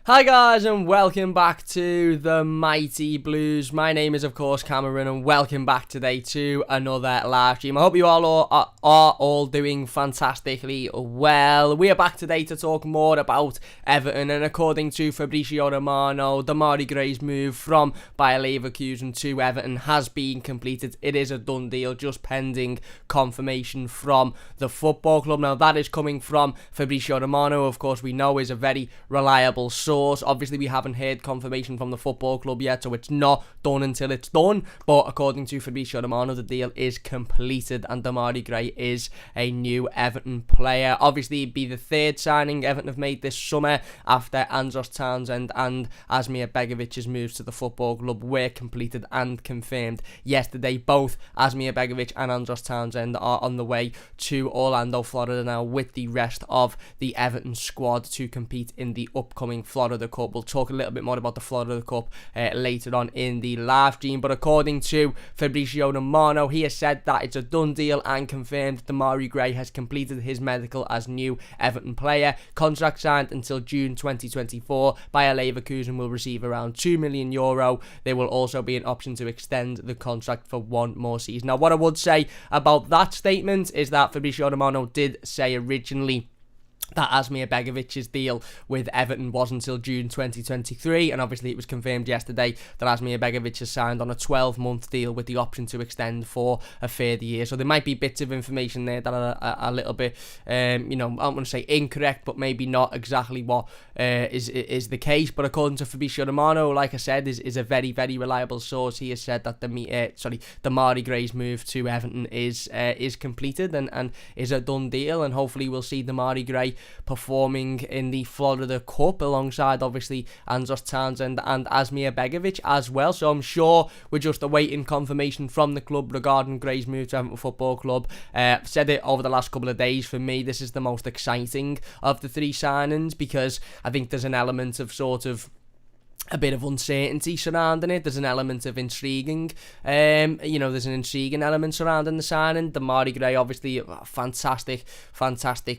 Hi guys and welcome back to the Mighty Blues. My name is of course Cameron and welcome back today to another live stream. I hope you all are all doing fantastically well. We are back today to talk more about Everton, and according to Fabrizio Romano, Demarai Gray's move from Bayer Leverkusen to Everton has been completed. It is a done deal, just pending confirmation from the football club. Now that is coming from Fabrizio Romano, of course we know is a very reliable source. Obviously we haven't heard confirmation from the football club yet, so it's not done until it's done, but according to Fabrizio Romano the deal is completed and Demarai Gray is a new Everton player. Obviously it'd be the third signing Everton have made this summer after Andros Townsend and Asmir Begovic's moves to the football club were completed and confirmed yesterday. Both Asmir Begovic and Andros Townsend are on the way to Orlando, Florida now with the rest of the Everton squad to compete in the upcoming Florida Cup. We'll talk a little bit more about the Florida Cup later on in the live stream, but according to Fabrizio Romano, he has said that it's a done deal and confirmed Demarai Gray has completed his medical as new Everton player. Contract signed until June 2024. Bayer Leverkusen will receive around €2 million. There will also be an option to extend the contract for one more season. Now what I would say about that statement is that Fabrizio Romano did say originally that Asmir Begovic's deal with Everton was until June 2023, and obviously it was confirmed yesterday that Asmir Begovic has signed on a 12-month deal with the option to extend for a further year. So there might be bits of information there that are a little bit, I don't want to say incorrect, but maybe not exactly what is the case. But according to Fabrizio Romano, like I said, is a very, very reliable source. He has said that Demarai Gray's move to Everton is completed and is a done deal, and hopefully we'll see Demarai Gray performing in the Florida Cup alongside obviously Andros Townsend and Asmir Begovic as well. So I'm sure we're just awaiting confirmation from the club regarding Gray's move to Everton Football Club. I've said it over the last couple of days, for me this is the most exciting of the three signings because I think there's an element of sort of a bit of uncertainty surrounding it. There's an element of intriguing, there's an intriguing element surrounding the signing. Demarai Gray, obviously a fantastic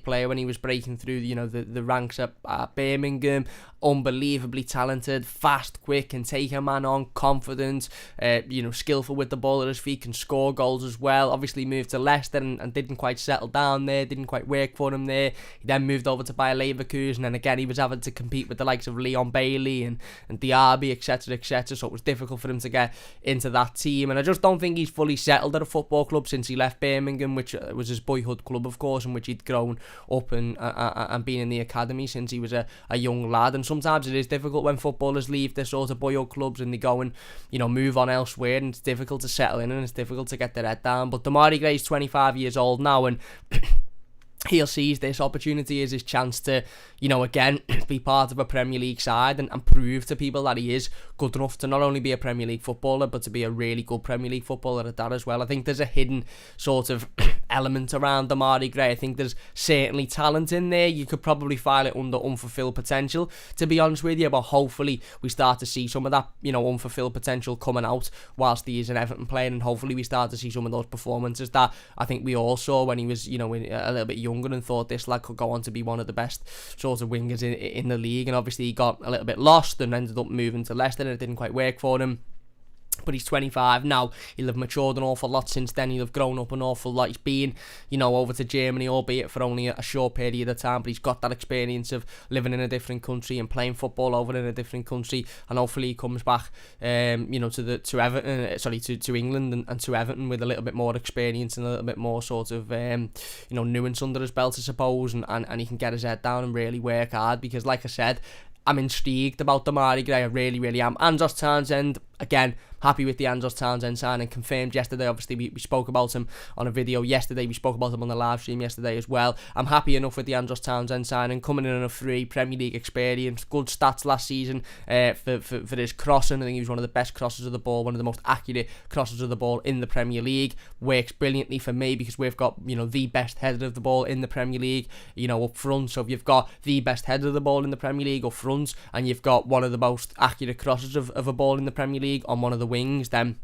player when he was breaking through, the ranks at Birmingham. Unbelievably talented, fast, quick, can take a man on, confident, skillful with the ball at his feet, can score goals as well. Obviously moved to Leicester and didn't quite settle down there, didn't quite work for him there. He then moved over to Bayer Leverkusen, and again he was having to compete with the likes of Leon Bailey and Diaby, etc, so it was difficult for him to get into that team, and I just don't think he's fully settled at a football club since he left Birmingham, which was his boyhood club of course, in which he'd grown up and been in the academy since he was a young lad. And sometimes it is difficult when footballers leave their sort of boyhood clubs and they go and move on elsewhere, and it's difficult to settle in and it's difficult to get their head down. But Demarai Gray's 25 years old now, and he'll seize this opportunity as his chance to, again, be part of a Premier League side and prove to people that he is good enough to not only be a Premier League footballer, but to be a really good Premier League footballer at that as well. I think there's a hidden sort of element around Demarai Gray. I think there's certainly talent in there. You could probably file it under unfulfilled potential, to be honest with you, but hopefully we start to see some of that, unfulfilled potential coming out whilst he is an Everton player, and hopefully we start to see some of those performances that I think we all saw when he was, a little bit younger, and thought this lad could go on to be one of the best sort of wingers in the league. And obviously he got a little bit lost and ended up moving to Leicester, and it didn't quite work for him. But he's 25 now. He'll have matured an awful lot since then. He'll have grown up an awful lot. He's been, over to Germany, albeit for only a short period of time, but he's got that experience of living in a different country and playing football over in a different country. And hopefully he comes back, to England and to Everton with a little bit more experience and a little bit more sort of, nuance under his belt, I suppose, and he can get his head down and really work hard. Because, like I said, I'm intrigued about Demarai Gray. I really, really am. Andros Townsend, again, happy with the Andros Townsend signing, confirmed yesterday. Obviously we spoke about him on a video yesterday, we spoke about him on the live stream yesterday as well. I'm happy enough with the Andros Townsend signing, coming in on a free Premier League experience, good stats last season for his crossing. I think he was one of the best crossers of the ball, one of the most accurate crossers of the ball in the Premier League. Works brilliantly for me because we've got the best header of the ball in the Premier League up front. So if you've got the best header of the ball in the Premier League up front, and you've got one of the most accurate crosses of a ball in the Premier League on one of the wings, then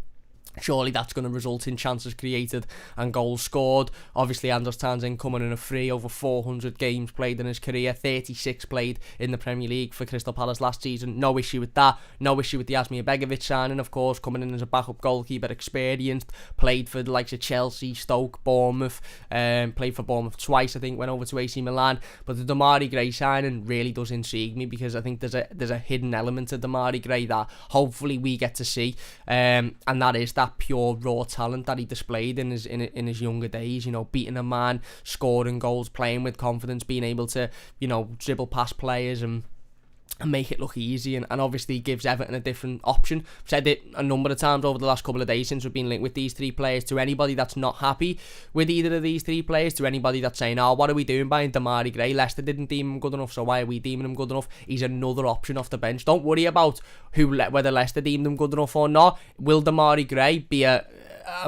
Surely that's going to result in chances created and goals scored. Obviously, Andros Townsend coming in a free, over 400 games played in his career, 36 played in the Premier League for Crystal Palace last season. No issue with that. No issue with the Asmir Begovic signing, of course, coming in as a backup goalkeeper, experienced, played for the likes of Chelsea, Stoke, Bournemouth, played for Bournemouth twice, I think, went over to AC Milan. But the Demarai Gray signing really does intrigue me, because I think there's a hidden element to Demarai Gray that hopefully we get to see, and that is that pure raw talent that he displayed in his younger days. You know, beating a man, scoring goals, playing with confidence, being able to, you know, dribble past players and make it look easy, and obviously gives Everton a different option. I've said it a number of times over the last couple of days since we've been linked with these three players. To anybody that's not happy with either of these three players, to anybody that's saying, oh, what are we doing buying Demarai Gray? Leicester didn't deem him good enough, so why are we deeming him good enough? He's another option off the bench. Don't worry about whether Leicester deemed him good enough or not. Will Demarai Gray be a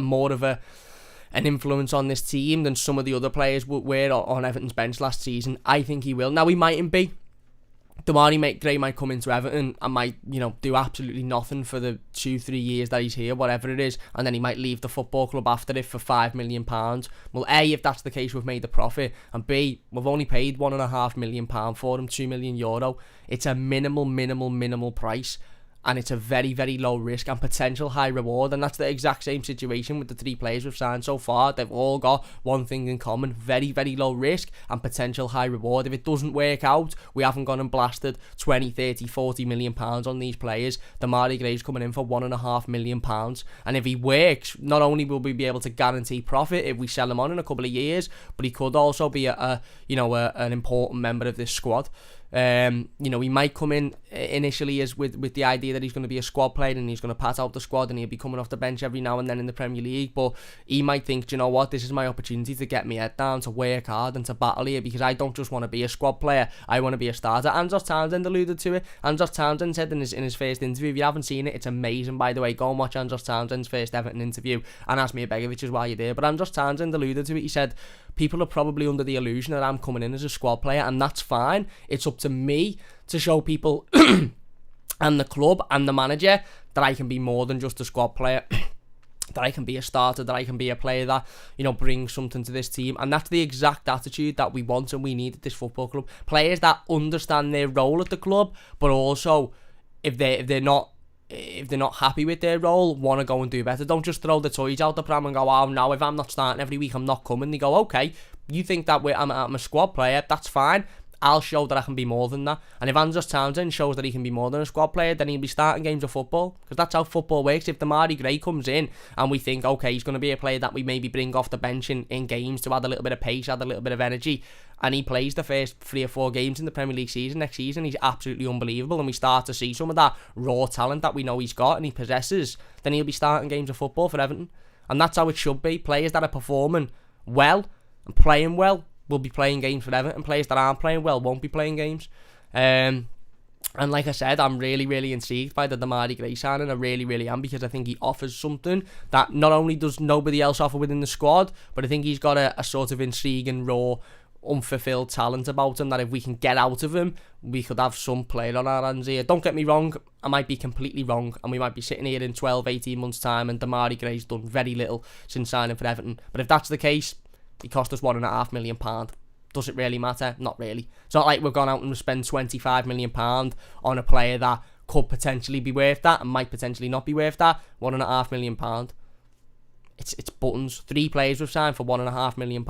more of an influence on this team than some of the other players were on Everton's bench last season? I think he will. Now, he mightn't be. Demarai Gray might come into Everton and might, you know, do absolutely nothing for the 2-3 years that he's here, whatever it is, and then he might leave the football club after it for £5 million. Well, A, if that's the case, we've made a profit, and B, we've only paid £1.5 million for him, €2 million. It's a minimal price, and it's a very, very low risk and potential high reward, and that's the exact same situation with the three players we've signed so far. They've all got one thing in common: very, very low risk and potential high reward. If it doesn't work out, we haven't gone and blasted 20, 30, 40 million pounds on these players. Demarai Gray's coming in for £1.5 million, and if he works, not only will we be able to guarantee profit if we sell him on in a couple of years, but he could also be an important member of this squad. You know, he might come in initially as with the idea that he's going to be a squad player and he's going to pat out the squad and he'll be coming off the bench every now and then in the Premier League, but he might think, do you know what, this is my opportunity to get my head down, to work hard and to battle here, because I don't just want to be a squad player, I want to be a starter. Andros Townsend alluded to it. Andros Townsend said in his first interview, if you haven't seen it, it's amazing, by the way, go and watch Andros Townsend's first Everton interview and Asmir Begovic is while you're there. But Andros Townsend alluded to it. He said, people are probably under the illusion that I'm coming in as a squad player, and that's fine. It's up to me to show people and the club and the manager that I can be more than just a squad player, that I can be a starter, that I can be a player that, you know, brings something to this team. And that's the exact attitude that we want and we need at this football club. Players that understand their role at the club, but also if they're not happy with their role, want to go and do better. Don't just throw the toys out the pram and go, oh no, if I'm not starting every week, I'm not coming. They go, okay, you think that I'm a squad player, that's fine, I'll show that I can be more than that. And if Andros Townsend shows that he can be more than a squad player, then he'll be starting games of football, because that's how football works. If Demarai Gray comes in and we think, okay, he's going to be a player that we maybe bring off the bench in games to add a little bit of pace, add a little bit of energy, and he plays the first 3 or 4 games in the Premier League season next season, he's absolutely unbelievable, and we start to see some of that raw talent that we know he's got and he possesses, then he'll be starting games of football for Everton. And that's how it should be. Players that are performing well and playing well will be playing games for Everton. Players that aren't playing well won't be playing games. And like I said, I'm really, really intrigued by the Demarai Gray signing. I really, really am, because I think he offers something that not only does nobody else offer within the squad, but I think he's got a sort of intriguing, raw, unfulfilled talent about him that if we can get out of him, we could have some player on our hands here. Don't get me wrong, I might be completely wrong, and we might be sitting here in 12, 18 months time and Demarai Gray's done very little since signing for Everton. But if that's the case, he cost us £1.5 million. Does it really matter? Not really. It's not like we've gone out and spent £25 million on a player that could potentially be worth that and might potentially not be worth that. £1.5 million. It's buttons. 3 players we've signed for £1.5 million.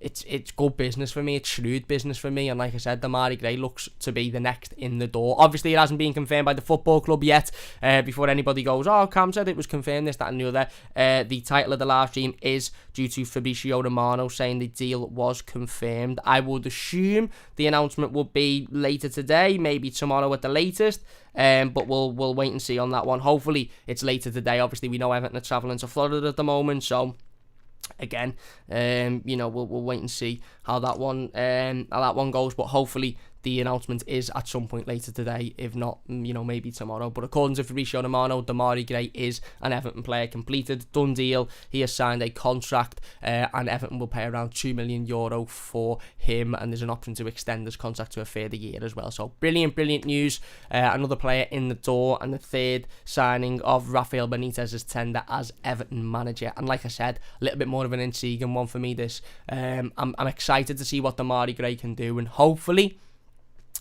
It's good business for me. It's shrewd business for me. And like I said, Demarai Gray looks to be the next in the door. Obviously, it hasn't been confirmed by the football club yet. Before anybody goes, oh, Cam said it was confirmed, this, that and the other. The title of the live stream is due to Fabrizio Romano saying the deal was confirmed. I would assume the announcement will be later today, maybe tomorrow at the latest. But we'll wait and see on that one. Hopefully, it's later today. Obviously, we know Everton are travelling to Florida at the moment, so again, we'll wait and see how that one goes, but hopefully the announcement is at some point later today, if not, maybe tomorrow. But according to Fabrizio Romano, Demarai Gray is an Everton player, completed, done deal. He has signed a contract, and Everton will pay around €2 million for him, and there's an option to extend his contract to a further year as well. So brilliant news. Another player in the door, and the third signing of Rafael Benitez's tender as Everton manager. And like I said, a little bit more of an intriguing one for me, this. I'm excited to see what Demarai Gray can do, and hopefully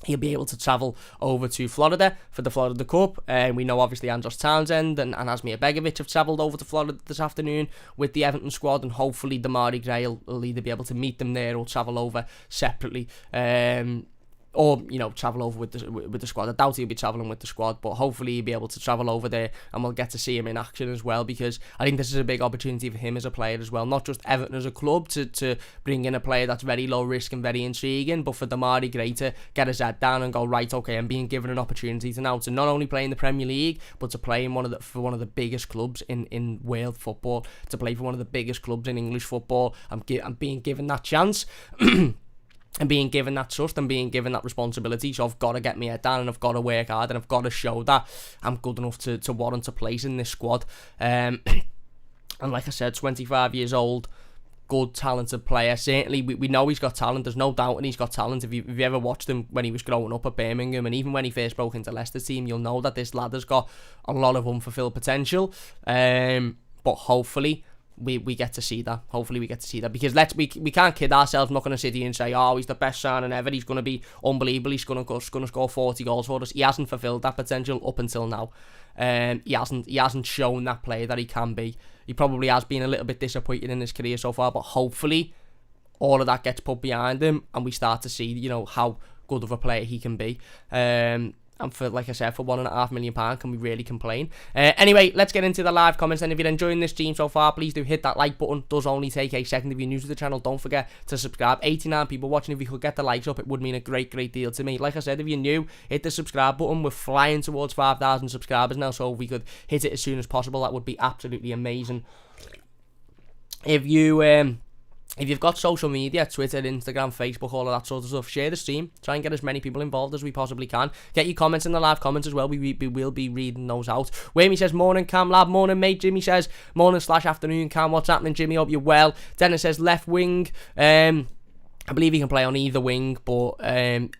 he'll be able to travel over to Florida for the Florida Cup. We know obviously Andros Townsend and Asmir Begovic have travelled over to Florida this afternoon with the Everton squad, and hopefully Demarai Gray will either be able to meet them there or travel over separately. Or, travel over with the squad. I doubt he'll be travelling with the squad, but hopefully he'll be able to travel over there and we'll get to see him in action as well, because I think this is a big opportunity for him as a player as well. Not just Everton as a club to bring in a player that's very low risk and very intriguing, but for Demarai Gray to get his head down and go, right, okay, I'm being given an opportunity to not only play in the Premier League, but to play in for one of the biggest clubs in world football, to play for one of the biggest clubs in English football. I'm being given that chance. And being given that trust and being given that responsibility. So I've got to get my head down and I've got to work hard and I've got to show that I'm good enough to warrant a place in this squad. And like I said, 25 years old, good, talented player. Certainly, we know he's got talent. There's no doubt, and he's got talent. If you ever watched him when he was growing up at Birmingham, and even when he first broke into Leicester's team, you'll know that this lad has got a lot of unfulfilled potential. But hopefully we get to see that. Hopefully we get to see that, because we can't kid ourselves. I'm not going to sit here and say, oh, he's the best signing ever, he's going to be unbelievable, he's going to score 40 goals for us. He hasn't fulfilled that potential up until now. He hasn't shown that player that he can be. He probably has been a little bit disappointed in his career so far, but hopefully all of that gets put behind him and we start to see, how good of a player he can be. And for, like I said, for £1.5 million, can we really complain? Anyway, let's get into the live comments. And if you're enjoying this stream so far, please do hit that like button. It does only take a second. If you're new to the channel, don't forget to subscribe. 89 people watching. If you could get the likes up, it would mean a great deal to me. Like I said, if you're new, hit the subscribe button. We're flying towards 5,000 subscribers now, so if we could hit it as soon as possible, that would be absolutely amazing. If you've got social media, Twitter, Instagram, Facebook, all of that sort of stuff, share the stream. Try and get as many people involved as we possibly can. Get your comments in the live comments as well. We will be reading those out. Whamey says, morning, Cam Lab. Morning, mate. Jimmy says, morning/afternoon, Cam. What's happening, Jimmy? Hope you're well. Dennis says, left wing. I believe he can play on either wing, but I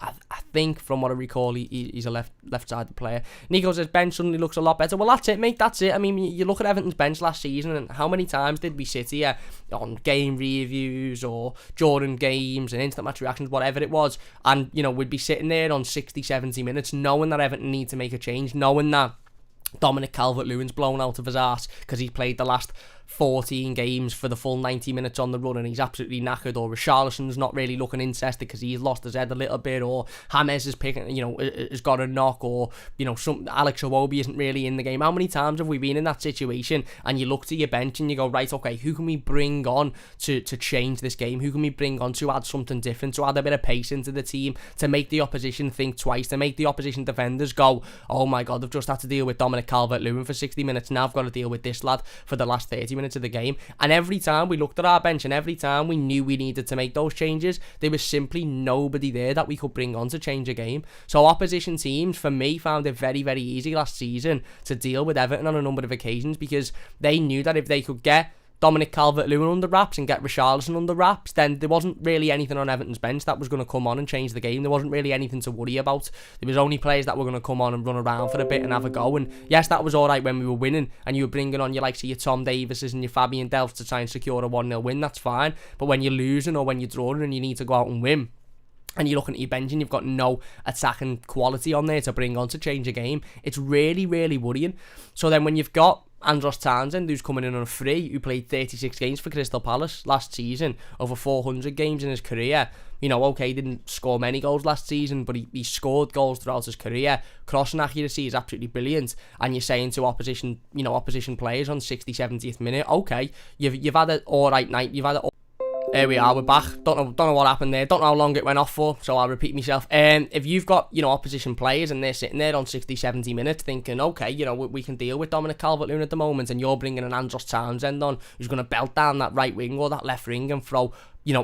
think from what I recall, he's a left-sided player. Nico says, bench suddenly looks a lot better. Well, that's it, mate. That's it. I mean, you look at Everton's bench last season, and how many times did we sit here on game reviews or during games and instant match reactions, whatever it was, and, we'd be sitting there on 60, 70 minutes knowing that Everton need to make a change, knowing that Dominic Calvert-Lewin's blown out of his arse because he played the last 14 games for the full 90 minutes on the run and he's absolutely knackered, or Richarlison's not really looking interested because he's lost his head a little bit, or James is picking, has got a knock, or Alex Iwobi isn't really in the game. How many times have we been in that situation and you look to your bench and you go, right, okay, who can we bring on to change this game? Who can we bring on to add something different, to add a bit of pace into the team, to make the opposition think twice, to make the opposition defenders go, oh my god, I've just had to deal with Dominic Calvert-Lewin for 60 minutes, now I've got to deal with this lad for the last 30 minutes of the game. And every time we looked at our bench and every time we knew we needed to make those changes, there was simply nobody there that we could bring on to change a game. So opposition teams, for me, found it very easy last season to deal with Everton on a number of occasions, because they knew that if they could get Dominic Calvert-Lewin under wraps and get Richarlison under wraps, then there wasn't really anything on Everton's bench that was going to come on and change the game. There wasn't really anything to worry about. There was only players that were going to come on and run around for a bit and have a go. And yes, that was alright when we were winning and you were bringing on your likes of your Tom Davises and your Fabian Delph to try and secure a 1-0 win, that's fine. But when you're losing or when you're drawing and you need to go out and win, and you're looking at your bench and you've got no attacking quality on there to bring on to change a game, it's really worrying. So then when you've got Andros Townsend, who's coming in on a free, who played 36 games for Crystal Palace last season, over 400 games in his career, okay, didn't score many goals last season, but he scored goals throughout his career. Crossing accuracy is absolutely brilliant, and you're saying to opposition players on 60, 70th minute, okay, you've had an alright night, there we are, we're back. Don't know what happened there. Don't know how long it went off for, so I'll repeat myself. If you've got, opposition players and they're sitting there on 60, 70 minutes thinking, okay, we can deal with Dominic Calvert-Lewin at the moment, and you're bringing an Andros Townsend on who's going to belt down that right wing or that left wing and throw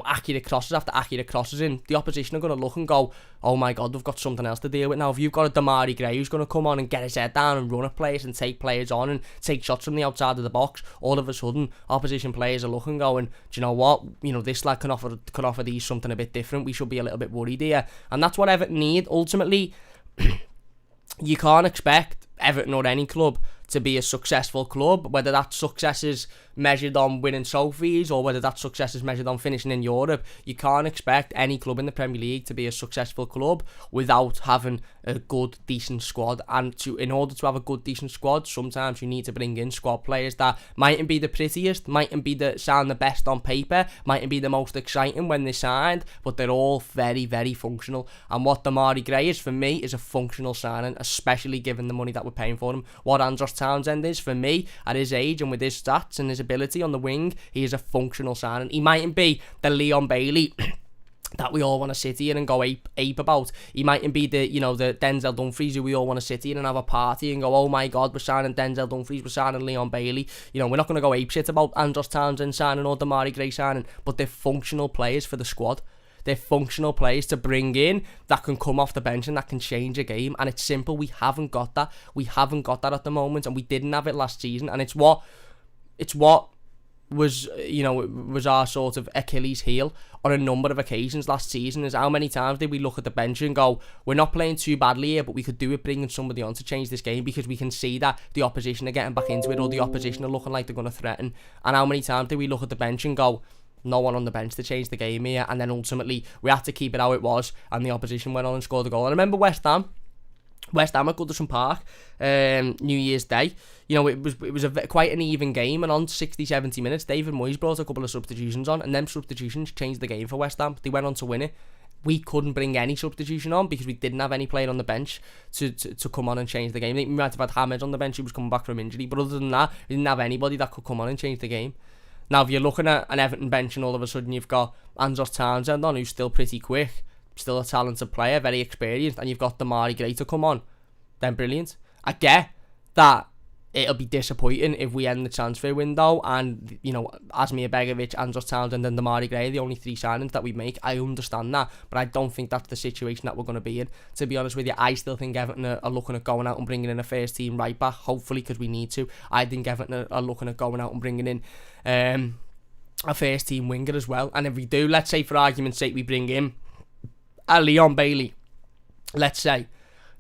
accurate crosses after accurate crosses in, the opposition are going to look and go, oh my God, we've got something else to deal with now. If you've got a Demarai Gray who's going to come on and get his head down and run at players and take players on and take shots from the outside of the box, all of a sudden, opposition players are looking going, do you know what? This lad can offer these something a bit different. We should be a little bit worried here. And that's what Everton need. Ultimately, you can't expect Everton or any club to be a successful club, whether that success is measured on winning trophies or whether that success is measured on finishing in Europe. You can't expect any club in the Premier League to be a successful club without having a good, decent squad. And in order to have a good, decent squad, sometimes you need to bring in squad players that mightn't be the prettiest, mightn't be sound the best on paper, mightn't be the most exciting when they're signed, but they're all very, very functional. And what Demarai Gray is, for me, is a functional signing, especially given the money that we're paying for him. What Andros Townsend is, for me, at his age and with his stats and his ability on the wing, he is a functional signing. He mightn't be the Leon Bailey that we all want to sit here and go ape about. He mightn't be the Denzel Dumfries who we all want to sit here and have a party and go, oh my God, we're signing Denzel Dumfries, we're signing Leon Bailey. We're not going to go ape shit about Andros Townsend signing or Demarai Gray signing, but they're functional players for the squad. They're functional players to bring in that can come off the bench and that can change a game. And it's simple. We haven't got that. We haven't got that at the moment, and we didn't have it last season. And it's what was our sort of Achilles heel on a number of occasions last season. Is how many times did we look at the bench and go, we're not playing too badly here, but we could do it bringing somebody on to change this game, because we can see that the opposition are getting back into it, or the opposition are looking like they're going to threaten. And how many times did we look at the bench and go, no one on the bench to change the game here, and then ultimately we had to keep it how it was, and the opposition went on and scored a goal. And I remember West Ham at Goodison Park, New Year's Day. It was quite an even game, and on 60-70 minutes, David Moyes brought a couple of substitutions on, and them substitutions changed the game for West Ham. They went on to win it. We couldn't bring any substitution on because we didn't have any player on the bench to come on and change the game. I think we might have had Hamed on the bench who was coming back from injury, but other than that, we didn't have anybody that could come on and change the game. Now, if you're looking at an Everton bench and all of a sudden you've got Andros Townsend on, who's still pretty quick, still a talented player, very experienced, and you've got Demarai Gray to come on, then brilliant. I get that it'll be disappointing if we end the transfer window and, Asmir Begovic, Andros Townsend and Demarai Gray are the only three signings that we make. I understand that, but I don't think that's the situation that we're going to be in. To be honest with you, I still think Everton are looking at going out and bringing in a first team right back, hopefully, because we need to. I think Everton are looking at going out and bringing in a first team winger as well. And if we do, let's say for argument's sake, we bring in a Leon Bailey, let's say,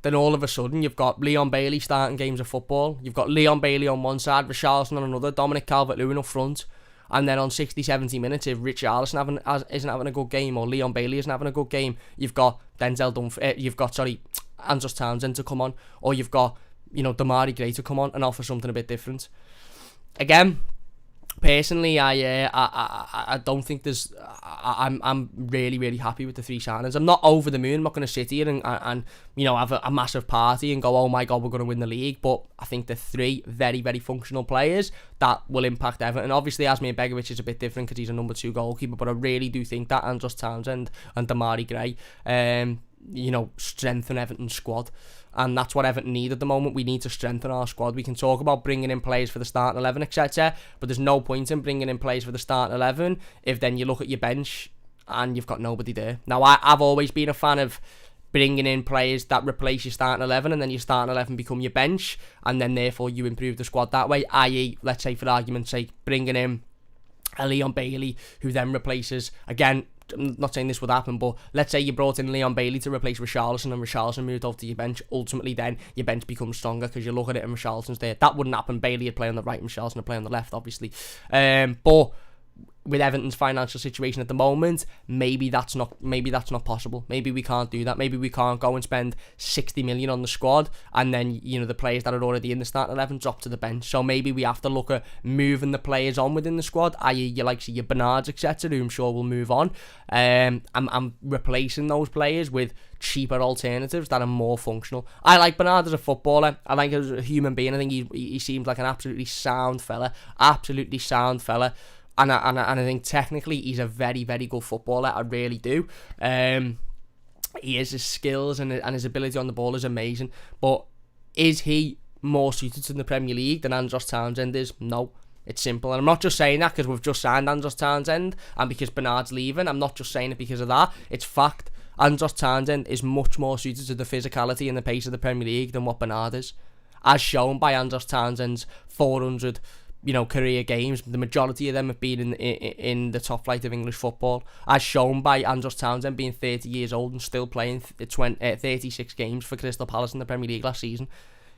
then all of a sudden you've got Leon Bailey starting games of football. You've got Leon Bailey on one side, Richarlison on another, Dominic Calvert-Lewin up front. And then on 60-70 minutes, if Richarlison isn't having a good game, or Leon Bailey isn't having a good game, you've got Andros Townsend to come on, or you've got Demarai Gray to come on and offer something a bit different. Again, personally, I don't think there's. I'm really, really happy with the three signings. I'm not over the moon. I'm not going to sit here and have a massive party and go, oh my God, we're going to win the league. But I think the three very, very functional players that will impact Everton. Obviously, Asmir Begovic is a bit different because he's a number 2 goalkeeper, but I really do think that Andros Townsend and Demarai Gray, strengthen Everton's squad. And that's what Everton need at the moment. We need to strengthen our squad. We can talk about bringing in players for the starting 11, etc. But there's no point in bringing in players for the starting 11 if then you look at your bench and you've got nobody there. Now, I've always been a fan of bringing in players that replace your starting 11, and then your starting 11 become your bench, and then therefore you improve the squad that way. I.e., let's say for argument's sake, bringing in a Leon Bailey who then replaces, again, I'm not saying this would happen, but let's say you brought in Leon Bailey to replace Richarlison and Richarlison moved over to your bench. Ultimately then your bench becomes stronger because you look at it and Richarlison's there. That wouldn't happen. Bailey would play on the right and Richarlison would play on the left, obviously. But with Everton's financial situation at the moment, maybe that's not possible. Maybe we can't do that. Maybe we can't go and spend 60 million on the squad and then the players that are already in the starting 11 drop to the bench. So maybe we have to look at moving the players on within the squad, i.e. your Bernards, etc., who I'm sure will move on. I'm replacing those players with cheaper alternatives that are more functional. I like Bernard as a footballer. I like him as a human being. I think he seems like an absolutely sound fella. And I think technically he's a very, very good footballer. I really do. His skills and his ability on the ball is amazing. But is he more suited to the Premier League than Andros Townsend is? No. It's simple. And I'm not just saying that because we've just signed Andros Townsend and because Bernard's leaving. I'm not just saying it because of that. It's fact. Andros Townsend is much more suited to the physicality and the pace of the Premier League than what Bernard is. As shown by Andros Townsend's 400, career games. The majority of them have been in the top flight of English football. As shown by Andros Townsend being 30 years old and still playing 36 games for Crystal Palace in the Premier League last season.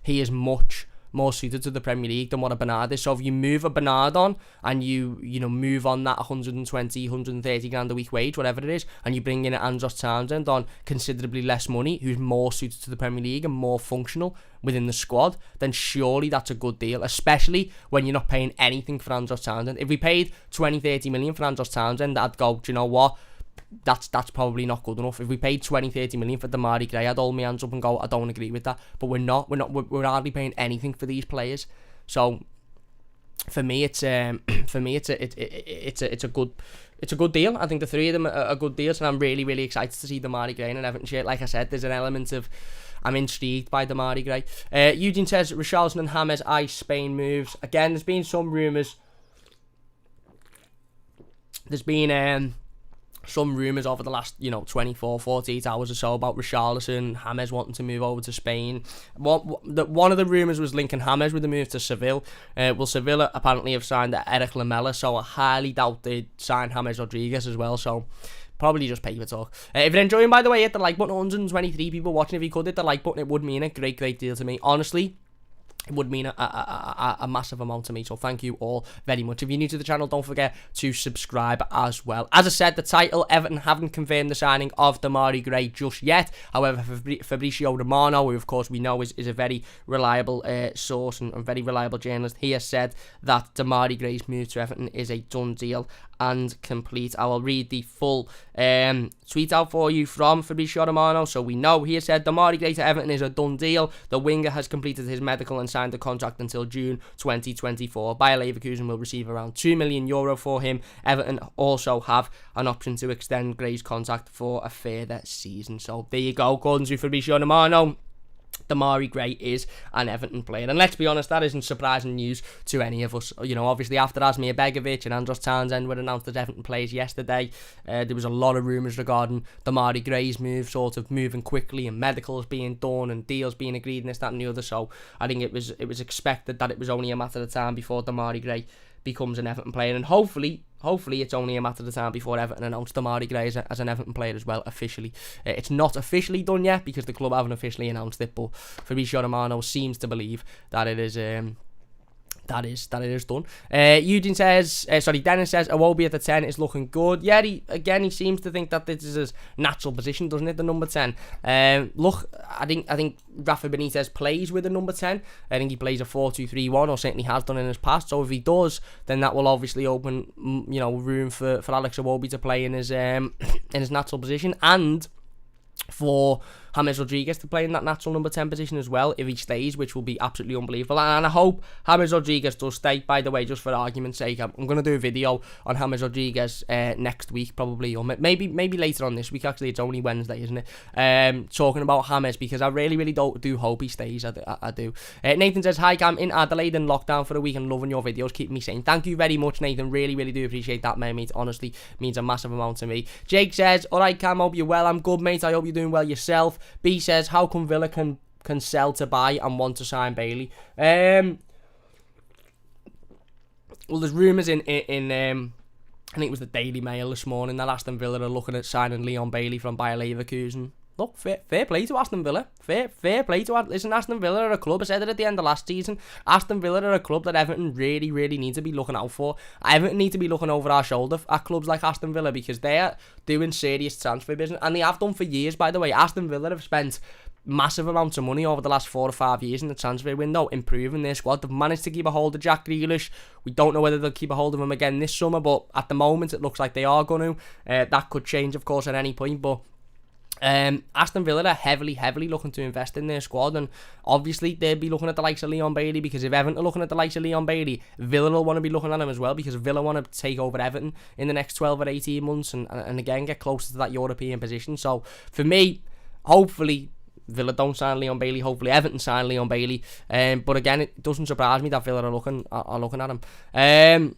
He is much more suited to the Premier League than what a Bernard is. So if you move a Bernard on and you move on that 120, 130 grand a week wage, whatever it is, and you bring in an Andros Townsend on considerably less money, who's more suited to the Premier League and more functional within the squad, then surely that's a good deal, especially when you're not paying anything for Andros Townsend. If we paid 20, 30 million for Andros Townsend, I'd go, do you know what? That's probably not good enough. If we paid 20, 30 million for Demarai Gray, I'd hold my hands up and go, I don't agree with that. But we're hardly paying anything for these players. So for me, it's a good deal. I think the three of them are good deals, and I'm really, really excited to see Demarai Gray in an Everton shirt. Like I said, there's an element of I'm intrigued by Demarai Gray. Eugene says Richarlison and James eyes Spain moves. Again, there's been some rumours. There's been some rumours over the last 24, 48 hours or so about Richarlison, James wanting to move over to Spain. One of the rumours was linking James with the move to Seville. Sevilla apparently have signed Eric Lamela, so I highly doubt they'd sign James Rodriguez as well, so probably just paper talk. If you're enjoying, by the way, hit the like button. 123 people watching. If you could hit the like button, it would mean a great deal to me. Honestly, it would mean a massive amount to me, so thank you all very much. If you're new to the channel, don't forget to subscribe as well. As I said, the title, Everton haven't confirmed the signing of Demarai Gray just yet. However, Fabrizio Romano, who of course we know is a very reliable source and very reliable journalist, he has said that Demarai Gray's move to Everton is a done deal and complete. I will read the full tweet out for you from Fabrizio Romano. So we know he has said Demarai Gray to Everton is a done deal. The winger has completed his medical and signed a contract until June 2024. Bayer Leverkusen will receive around €2 million for him. Everton also have an option to extend Gray's contract for a further season. So there you go, according to Fabrizio Romano, Demarai Gray is an Everton player. And let's be honest, that isn't surprising news to any of us. Obviously after Asmir Begovic and Andros Townsend were announced as Everton players yesterday, there was a lot of rumours regarding Demarai Gray's move, sort of moving quickly, and medicals being done and deals being agreed and this, that and the other. So I think it was expected that it was only a matter of time before Demarai Gray becomes an Everton player, and hopefully it's only a matter of time before Everton announce Demarai Gray as an Everton player as well officially. It's not officially done yet because the club haven't officially announced it, but Fabrizio Romano seems to believe that it is that it is done. Dennis says Iwobi at the 10 is looking good. Yeah, he seems to think that this is his natural position, doesn't it, the number 10. Look, I think Rafa Benitez plays with the number 10. I think he plays a 4-2-3-1, or certainly has done in his past. So if he does, then that will obviously open room for Alex Iwobi to play in his natural position, and for James Rodriguez to play in that natural number 10 position as well if he stays, which will be absolutely unbelievable. And I hope James Rodriguez does stay. By the way, just for argument's sake, I'm going to do a video on James Rodriguez next week probably, or maybe later on this week. Actually, it's only Wednesday, isn't it? Talking about James, because I really do hope he stays. I do. Nathan says, hi Cam, in Adelaide in lockdown for a week and loving your videos, keep me sane. Thank you very much, Nathan. Really do appreciate that, mate. Honestly, means a massive amount to me. Jake says, alright Cam, hope you're well. I'm good, mate. I hope you're doing well yourself. B says, how come Villa can sell to buy and want to sign Bailey? Well, there's rumours in I think it was the Daily Mail this morning that Aston Villa are looking at signing Leon Bailey from Bayer Leverkusen. Look, fair play to Aston Villa. Fair play to Listen, Aston Villa are a club, I said it at the end of last season, Aston Villa are a club that Everton really need to be looking out for. Everton need to be looking over our shoulder at clubs like Aston Villa, because they are doing serious transfer business, and they have done for years, by the way. Aston Villa have spent massive amounts of money over the last 4 or 5 years in the transfer window, improving their squad. They've managed to keep a hold of Jack Grealish. We don't know whether they'll keep a hold of him again this summer, but at the moment it looks like they are going to. That could change, of course, at any point, but Aston Villa are heavily looking to invest in their squad, and obviously they'll be looking at the likes of Leon Bailey, because if Everton are looking at the likes of Leon Bailey, Villa will want to be looking at him as well, because Villa want to take over Everton in the next 12 or 18 months and again get closer to that European position. So for me, hopefully Villa don't sign Leon Bailey. Hopefully Everton sign Leon Bailey. But again, it doesn't surprise me that Villa are looking at him.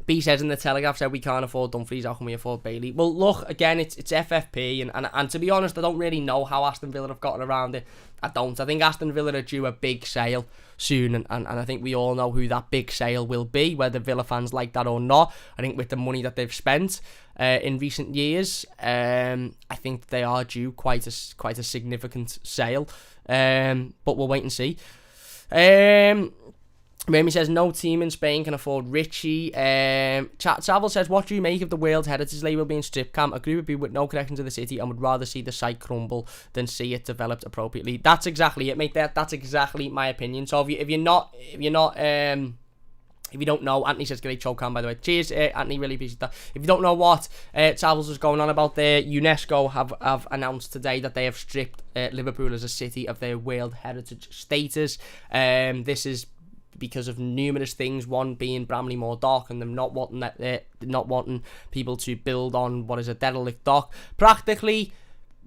B says in the Telegraph, said we can't afford Dumfries, how can we afford Bailey? Well, look, again, it's FFP, and to be honest, I don't really know how Aston Villa have gotten around it. I think Aston Villa are due a big sale soon, and I think we all know who that big sale will be, whether Villa fans like that or not. I think with the money that they've spent in recent years, I think they are due quite a significant sale, but we'll wait and see. Remy says, no team in Spain can afford Richie. Savile says, what do you make of the World Heritage label being stripped, Cam? A group of people with no connection to the city and would rather see the site crumble than see it developed appropriately. That's exactly it, mate. That's exactly my opinion. So if you don't know, Anthony says, great show, Cam, by the way. Cheers, Anthony, really appreciate that. If you don't know what Savile's was going on about there, UNESCO have announced today that they have stripped Liverpool as a city of their World Heritage status. This is because of numerous things, one being Bramley Moor Dock and them not wanting people to build on what is a derelict dock. Practically,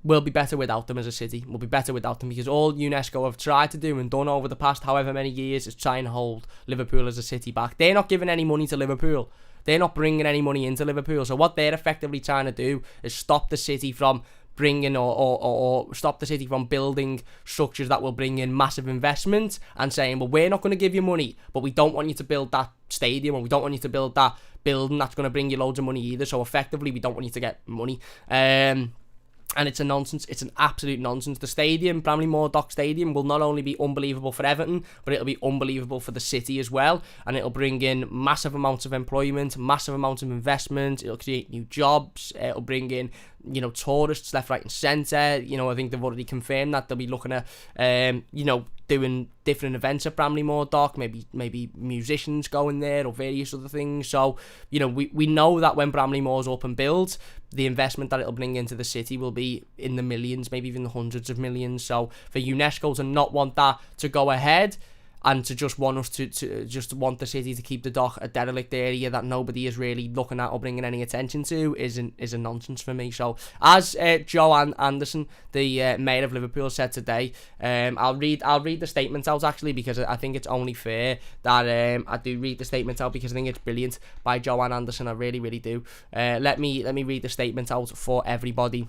we'll be better without them as a city. We'll be better without them, because all UNESCO have tried to do and done over the past however many years is try and hold Liverpool as a city back. They're not giving any money to Liverpool. They're not bringing any money into Liverpool. So what they're effectively trying to do is stop the city from bringing or stop the city from building structures that will bring in massive investment, and saying, well, we're not going to give you money, but we don't want you to build that stadium, or we don't want you to build that building that's going to bring you loads of money either. So effectively, we don't want you to get money. And it's a nonsense. It's an absolute nonsense. The stadium, Bramley Moor Dock Stadium, will not only be unbelievable for Everton, but it'll be unbelievable for the city as well. And it'll bring in massive amounts of employment, massive amounts of investment. It'll create new jobs. It'll bring in, tourists left, right and centre. I think they've already confirmed that they'll be looking at, doing different events at Bramley Moor Dock, maybe musicians going there or various other things. So, we know that when Bramley Moor's up and built, the investment that it'll bring into the city will be in the millions, maybe even the hundreds of millions. So for UNESCO to not want that to go ahead, and to just want us to just want the city to keep the dock a derelict area that nobody is really looking at or bringing any attention to is a nonsense for me. So as Joanne Anderson, the mayor of Liverpool, said today, I'll read the statement out, actually, because I think it's only fair that I do read the statement out, because I think it's brilliant by Joanne Anderson. I really, really do. Let me read the statement out for everybody.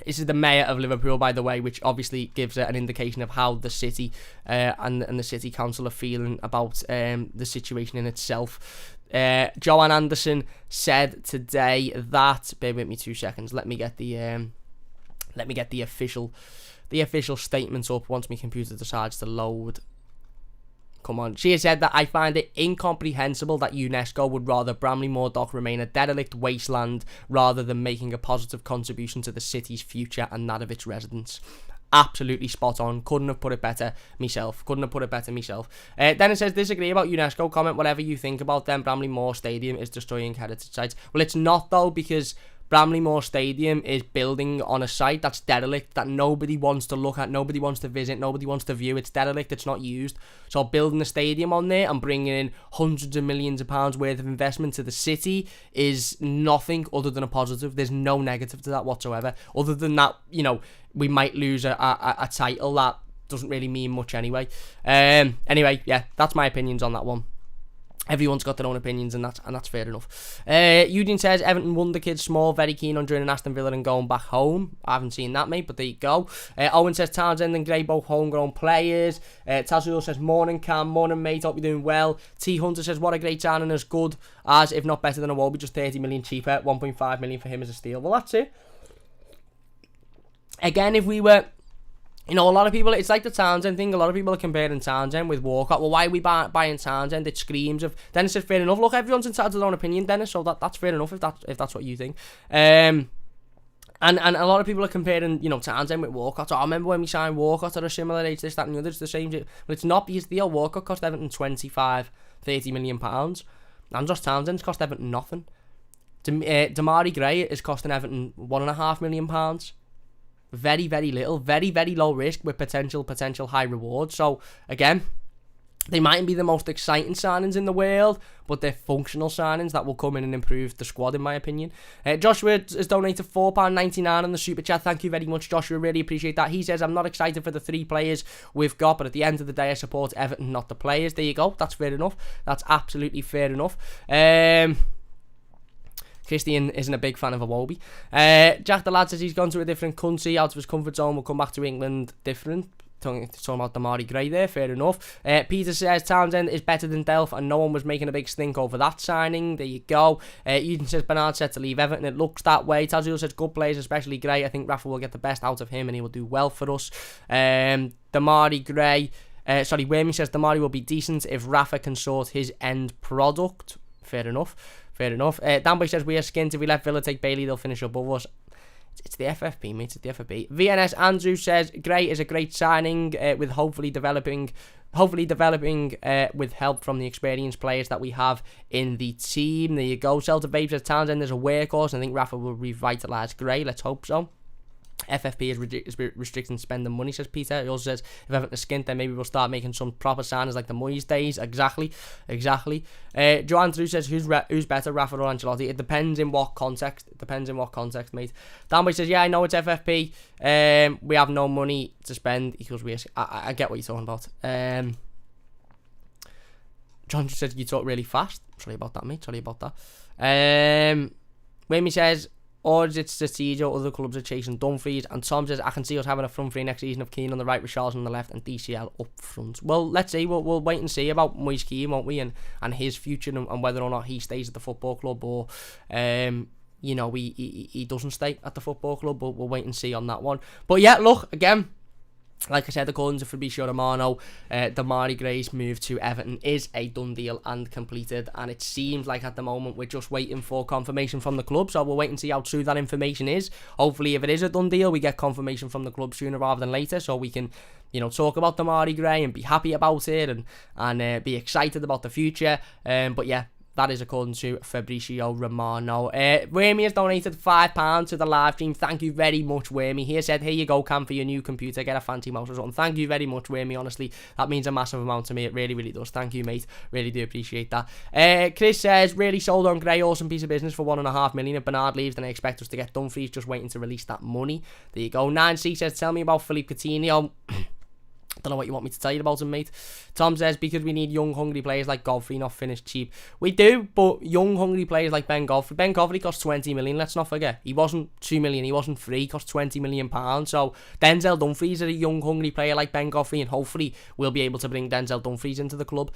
This is the mayor of Liverpool, by the way, which obviously gives an indication of how the city and the city council are feeling about the situation in itself. Joanne Anderson said today that, bear with me 2 seconds. Let me get the official statements up once my computer decides to load. Come on. She has said that I find it incomprehensible that UNESCO would rather Bramley Moor Dock remain a derelict wasteland rather than making a positive contribution to the city's future and that of its residents. Absolutely spot on. Couldn't have put it better myself. Then it says, disagree about UNESCO comment. Whatever you think about them, Bramley Moor Stadium is destroying heritage sites. Well, it's not, though, because Bramley Moor Stadium is building on a site that's derelict, that nobody wants to look at, nobody wants to visit, nobody wants to view. It's derelict, it's not used. So building a stadium on there and bringing in hundreds of millions of pounds worth of investment to the city is nothing other than a positive. There's no negative to that whatsoever. Other than that, we might lose a title that doesn't really mean much anyway. Anyway, yeah, that's my opinions on that one. Everyone's got their own opinions, and that's fair enough. Eugene says, Everton wonder kid Small, very keen on joining Aston Villa and going back home. I haven't seen that, mate, but there you go. Owen says, Townsend and Gray, both homegrown players. Tazul says, morning Cam, morning mate, hope you're doing well. T Hunter says, what a great signing, as good as, if not better than a Iwobi, just 30 million cheaper, 1.5 million for him as a steal. Well, that's it. Again, if we were... a lot of people, it's like the Townsend thing, a lot of people are comparing Townsend with Walcott. Well, why are we buying Townsend? It screams of... Dennis says, fair enough. Look, everyone's entitled to their own opinion, Dennis, so that's fair enough if that's what you think. And a lot of people are comparing, Townsend with Walcott. So I remember when we signed Walcott at a similar age, this, that and the other, it's the same. Well, it's not, because Theo Walcott cost Everton 25-30 million pounds. Andros Townsend's cost Everton nothing. Damari Gray is costing Everton £1.5 million. Very, very little, very, very low risk with potential high reward. So again, They mightn't be the most exciting signings in the world, but they're functional signings that will come in and improve the squad, in my opinion. Joshua has donated £4.99 on the Super Chat. Thank you very much, Joshua. Really appreciate that. He says, I'm not excited for the 3 players we've got, but at the end of the day, I support Everton, not the players. There you go. That's fair enough. That's absolutely fair enough. Christian isn't a big fan of Iwobi. Jack the lad says he's gone to a different country, out of his comfort zone, will come back to England different. Talking about Demarai Gray there, fair enough. Peter says Townsend is better than Delph, and no one was making a big stink over that signing. There you go. Eden says Bernard said to leave Everton. It looks that way. Tazul says good players, especially Gray. I think Rafa will get the best out of him, and he will do well for us. Demarai Gray. Wormy says Demarai will be decent if Rafa can sort his end product. Fair enough. Danboy says we are skint. If we let Villa take Bailey, they'll finish above us. It's the FFP, mate. It's the FFP. VNS Andrew says Gray is a great signing, with hopefully developing with help from the experienced players that we have in the team. There you go. Celta Vape says Townsend is a workhorse, and I think Rafa will revitalise Gray. Let's hope so. FFP is restricting spending money, says Peter. He also says if Everton is skint, then maybe we'll start making some proper signings like the Moyes days. Exactly. Joanne Drew says who's better, Rafa or Ancelotti? It depends in what context. Mate. Danboy says yeah, I know it's FFP. We have no money to spend equals we. I get what you're talking about. John says you talk really fast. Sorry about that, mate. Wayme says, or is it strategic? Other clubs are chasing Dumfries. And Tom says, I can see us having a front three next season of Keane on the right, Richarlison on the left, and DCL up front. Well, let's see. We'll wait and see about Moise Keane, won't we? And his future, and whether or not he stays at the football club, or he doesn't stay at the football club. But we'll wait and see on that one. But yeah, look, again, like I said, according to Fabrizio Romano, Demarai Gray's move to Everton is a done deal and completed, and it seems like at the moment we're just waiting for confirmation from the club, so we'll wait and see how true that information is. Hopefully, if it is a done deal, we get confirmation from the club sooner rather than later, so we can, talk about Demarai Gray and be happy about it, and be excited about the future. But yeah, that is according to Fabrizio Romano. Wormy has donated £5 to the live stream. Thank you very much, Wormy. He said, here you go, Cam, for your new computer. Get a fancy mouse or something. Thank you very much, Wormy. Honestly, that means a massive amount to me. It really, really does. Thank you, mate. Really do appreciate that. Chris says, really sold on Gray. Awesome piece of business for $1.5 million. If Bernard leaves, then I expect us to get Dumfries. Just waiting to release that money. There you go. 9C says, tell me about Philippe Coutinho. Don't know what you want me to tell you about him, mate. Tom says, because we need young, hungry players like Godfrey, not finished cheap. We do, but young, hungry players like Ben Godfrey. Ben Godfrey cost 20 million, let's not forget. He wasn't 2 million, he wasn't free, he cost 20 million pounds. So Denzel Dumfries is a young, hungry player like Ben Godfrey, and hopefully we'll be able to bring Denzel Dumfries into the club.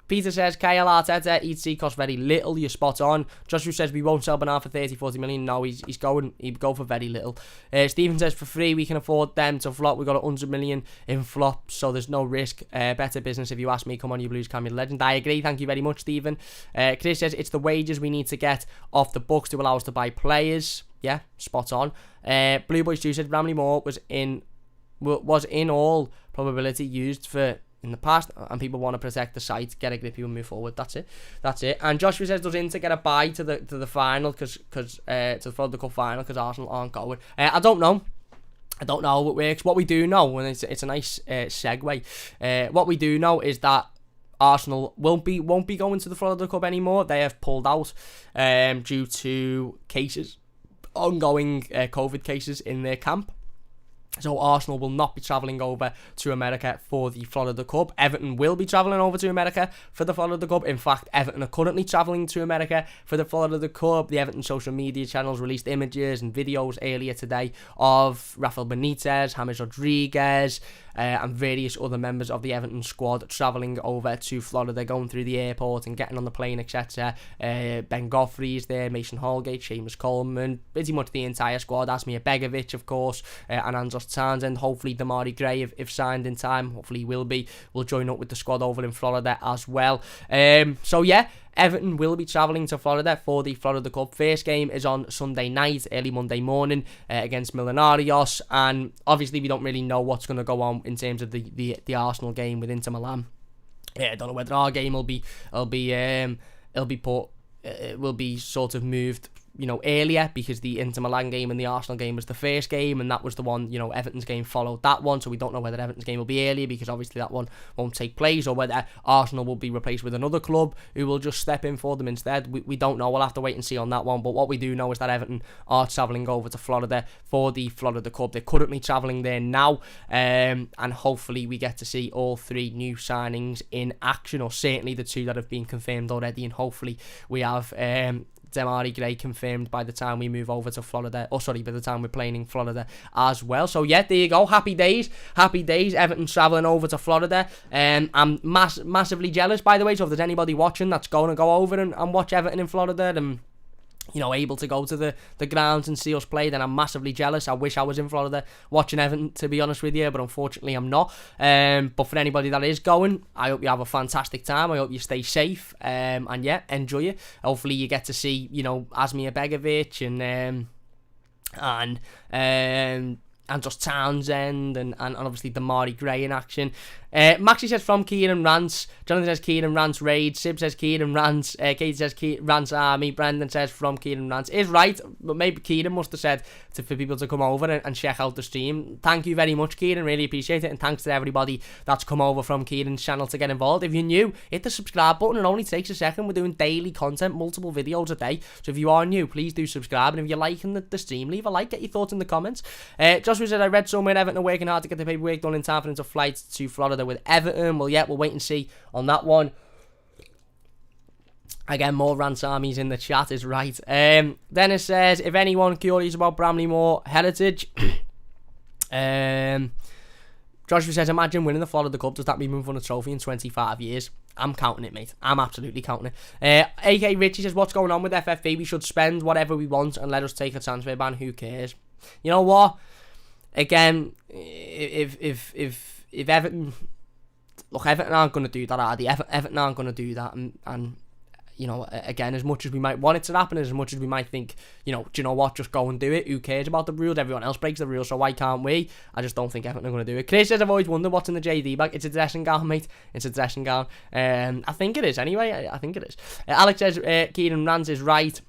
Peter says, Kyle Arteta, EC costs very little. You're spot on. Joshua says, we won't sell Bernard for 30-40 million. No, he'd go for very little. Stephen says, for free, we can afford them to flop. We've got 100 million in flops, so there's no risk. Better business if you ask me. Come on, you Blues, can be the legend. I agree. Thank you very much, Stephen. Chris says, it's the wages we need to get off the books to allow us to buy players. Yeah, spot on. Blue Boys 2 said, Ramley Moore was in all probability used for in the past, and people want to protect the site, get a grip, and move forward. That's it. And Joshua says, does Inter get a bye to the final because to the World Cup final because Arsenal aren't going? I don't know how it works. What we do know, and it's a nice segue. What we do know is that Arsenal won't be going to the Florida Cup anymore. They have pulled out due to ongoing COVID cases in their camp. So Arsenal will not be travelling over to America for the Florida Cup. Everton will be travelling over to America for the Florida Cup. In fact, Everton are currently travelling to America for the Florida Cup. The Everton social media channels released images and videos earlier today of Rafael Benitez, James Rodriguez, and various other members of the Everton squad travelling over to Florida, going through the airport and getting on the plane, etc. Ben Godfrey's there, Mason Holgate, Seamus Coleman, pretty much the entire squad. Asmir Begovic, of course, and Andros Townsend. Hopefully Demarai Gray, if signed in time, hopefully he will join up with the squad over in Florida as well. So yeah, Everton will be travelling to Florida for the Florida Cup. First game is on Sunday night, early Monday morning, against Millonarios, and obviously we don't really know what's going to go on in terms of the Arsenal game with Inter Milan. I don't know whether our game will be sort of moved earlier, because the Inter Milan game and the Arsenal game was the first game, and that was the one, Everton's game followed that one, so we don't know whether Everton's game will be earlier, because obviously that one won't take place, or whether Arsenal will be replaced with another club who will just step in for them instead. We don't know. We'll have to wait and see on that one, but what we do know is that Everton are travelling over to Florida for the Florida Cup. They're currently travelling there now, and hopefully we get to see all 3 new signings in action, or certainly the 2 that have been confirmed already, and hopefully we have Demarai Gray confirmed by the time we move over to Florida, by the time we're playing in Florida as well. So yeah, there you go. Happy days. Everton travelling over to Florida. I'm massively jealous, by the way, so if there's anybody watching that's going to go over and watch Everton in Florida and able to go to the grounds and see us play, then I'm massively jealous. I wish I was in Florida watching Everton, to be honest with you, but unfortunately I'm not. But for anybody that is going, I hope you have a fantastic time. I hope you stay safe, and yeah, enjoy it. Hopefully you get to see, Asmir Begovic and just Townsend and obviously Demarai Gray in action. Maxi says from Kieran Rants. Jonathan says Kieran Rants Raid. Sib says Kieran Rants. Katie says Rants Army. Brendan says from Kieran Rants. Is right, but maybe Kieran must have said for people to come over and check out the stream. Thank you very much, Kieran. Really appreciate it. And thanks to everybody that's come over from Kieran's channel to get involved. If you're new, hit the subscribe button. It only takes a second. We're doing daily content, multiple videos a day. So if you are new, please do subscribe. And if you're liking the stream, leave a like. Get your thoughts in the comments. Joshua said, I read somewhere Everton are working hard to get the paperwork done in time for them to fly to Florida with Everton. Well, yeah, we'll wait and see on that one. Again, more Rants Armies in the chat is right. Dennis says, if anyone curious about Bramley-Moore heritage, Joshua says, imagine winning the Florida Cup. Does that mean we've won a trophy in 25 years? I'm counting it, mate. I'm absolutely counting it. AK Richie says, what's going on with FFP? We should spend whatever we want and let us take a transfer ban. Who cares? You know what? Again, if Everton... Look, Everton aren't going to do that, are they? Everton aren't going to do that. And again, as much as we might want it to happen, as much as we might think, do you know what, just go and do it. Who cares about the rules? Everyone else breaks the rules, so why can't we? I just don't think Everton are going to do it. Chris says, I've always wondered what's in the JD bag. It's a dressing gown, mate. It's a dressing gown. I think it is, anyway. I think it is. Alex says, Kieran Rans is right.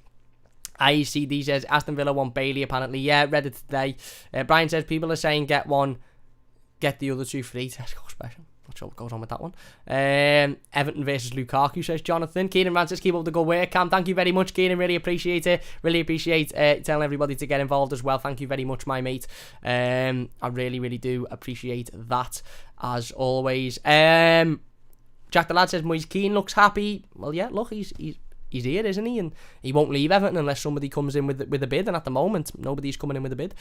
IECD says, Aston Villa want Bailey, apparently. Yeah, read it today. Brian says, people are saying get the other 2 free. Tesco special. Not sure what goes on with that one. Everton versus Lukaku, says Jonathan. Keenan Rant says, keep up the good work, Cam. Thank you very much, Keenan. Really appreciate it. Really appreciate telling everybody to get involved as well. Thank you very much, my mate. I really, really do appreciate that, as always. Jack the Lad says, Moise Keane looks happy. Well, yeah, look, he's here, isn't he? And he won't leave Everton unless somebody comes in with a bid. And at the moment, nobody's coming in with a bid.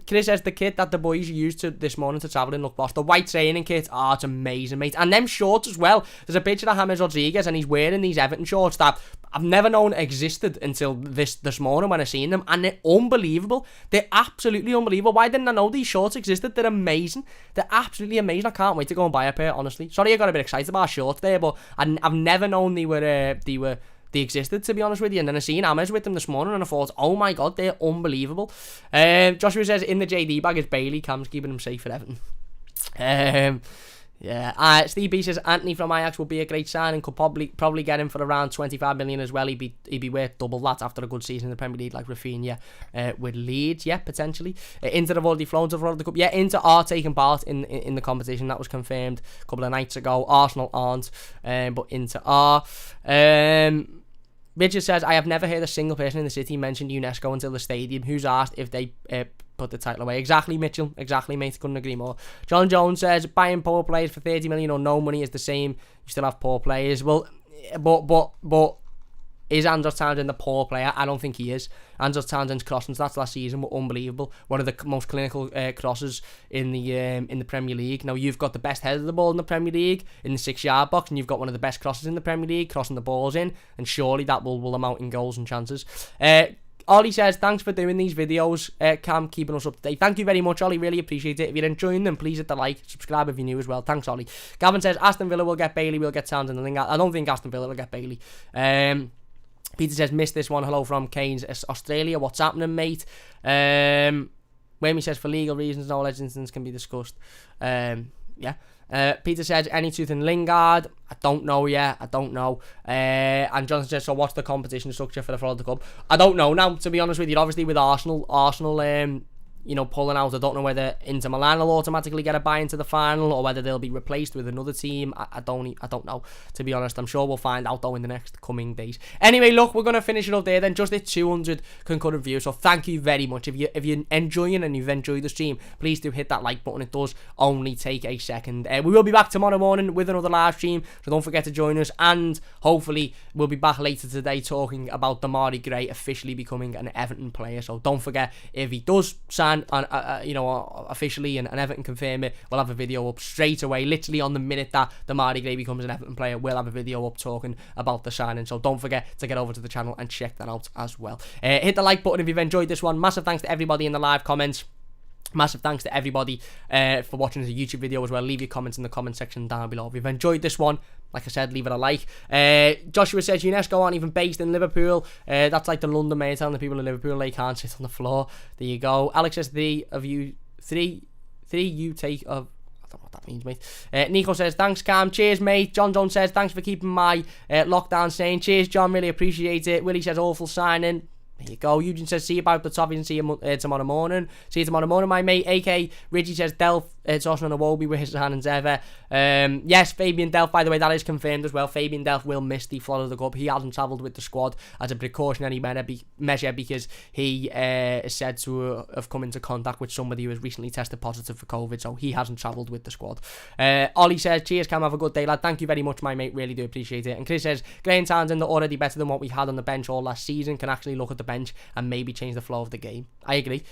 Chris says the kit that the boys used this morning to travel in look boss. The white training kit, it's amazing, mate. And them shorts as well. There's a picture of James Rodriguez and he's wearing these Everton shorts that I've never known existed until this morning when I seen them. And they're unbelievable. They're absolutely unbelievable. Why didn't I know these shorts existed? They're amazing. They're absolutely amazing. I can't wait to go and buy a pair, honestly. Sorry I got a bit excited about shorts there, but I've never known they existed, to be honest with you. And then I seen Ames with them this morning and I thought, oh my god, they're unbelievable. Joshua says, in the JD bag is Bailey. Cam's keeping him safe for Everton. Yeah. Steve B says, Anthony from Ajax will be a great signing. Could probably get him for around 25 million as well. He'd be worth double that after a good season in the Premier League, like Rafinha with Leeds. Yeah, potentially. Inter have already flown to the Cup. Yeah, Inter are taking part in the competition. That was confirmed a couple of nights ago. Arsenal aren't, but Inter are. Richard says, I have never heard a single person in the city mention UNESCO until the stadium. Who's asked if they put the title away? Exactly, Mitchell. Exactly, mate. Couldn't agree more. John Jones says, buying poor players for 30 million or no money is the same. You still have poor players. Well, but is Andros Townsend the poor player? I don't think he is. Andros Townsend's crossings last season were unbelievable. One of the most clinical crosses in the Premier League. Now, you've got the best head of the ball in the Premier League in the 6-yard box, and you've got one of the best crosses in the Premier League, crossing the balls in, and surely that will amount in goals and chances. Ollie says, thanks for doing these videos, Cam, keeping us up to date. Thank you very much, Ollie, really appreciate it. If you're enjoying them, please hit the like, subscribe if you're new as well. Thanks, Ollie. Gavin says, Aston Villa will get Bailey, we'll get Townsend. I don't think Aston Villa will get Bailey. Peter says, missed this one. Hello from Keynes, Australia. What's happening, mate? Whammy says, for legal reasons, no instance can be discussed. Yeah. Peter says, any truth in Lingard? I don't know yet. I don't know. And Johnson says, so what's the competition structure for the Florida Cup? I don't know now, to be honest with you. Obviously, with Arsenal, pulling out, I don't know whether Inter Milan will automatically get a buy into the final or whether they'll be replaced with another team. I don't know, to be honest. I'm sure we'll find out though in the next coming days. Anyway, look, we're gonna finish it up there then. Just hit 200 concurrent views, so thank you very much. If you're enjoying and you've enjoyed the stream, please do hit that like button. It does only take a second. We will be back tomorrow morning with another live stream, so don't forget to join us. And hopefully we'll be back later today talking about Demarai Gray officially becoming an Everton player. So don't forget, if he does sign officially and Everton confirm it, we'll have a video up straight away, literally on the minute that Demarai Gray becomes an Everton player. We'll have a video up talking about the signing, so don't forget to get over to the channel and check that out as well. Hit the like button if you've enjoyed this one. Massive thanks to everybody in the live comments. Massive thanks to everybody for watching the YouTube video as well. Leave your comments in the comment section down below. If you've enjoyed this one, like I said, leave it a like. Joshua says, UNESCO aren't even based in Liverpool. That's like the London Mayor telling the people in Liverpool they can't sit on the floor. There you go. Alex says, three you take of... I don't know what that means, mate. Nico says, thanks, Cam. Cheers, mate. John Jones says, thanks for keeping my lockdown sane. Cheers, John. Really appreciate it. Willie says, awful signing. There you go. Eugene says, see you about the toffees and see you tomorrow morning. See you tomorrow morning, my mate. AK Richie says, Delph, Arsenal and Iwobi with his hands ever. Yes, Fabian Delph, by the way, that is confirmed as well. Fabian Delph will miss the Florida Cup. He hasn't travelled with the squad as a precautionary measure because he is said to have come into contact with somebody who has recently tested positive for COVID, so he hasn't travelled with the squad. Ollie says, cheers, Cam, have a good day, lad. Thank you very much, my mate. Really do appreciate it. And Chris says, Graham Townsend are already better than what we had on the bench all last season. Can actually look at the bench and maybe change the flow of the game. I agree,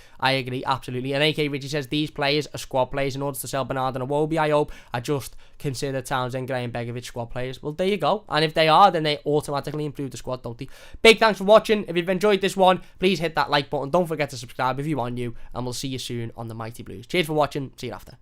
absolutely. And AK Richie says, these players are squad players in order to sell Bernard and Iwobi. I hope I just consider Townsend, Gray and Begovic squad players. Well, there you go. And if they are, then they automatically improve the squad, don't they? Big thanks for watching. If you've enjoyed this one, please hit that like button. Don't forget to subscribe if you are new, and we'll see you soon on the Mighty Blues. Cheers for watching. See you after.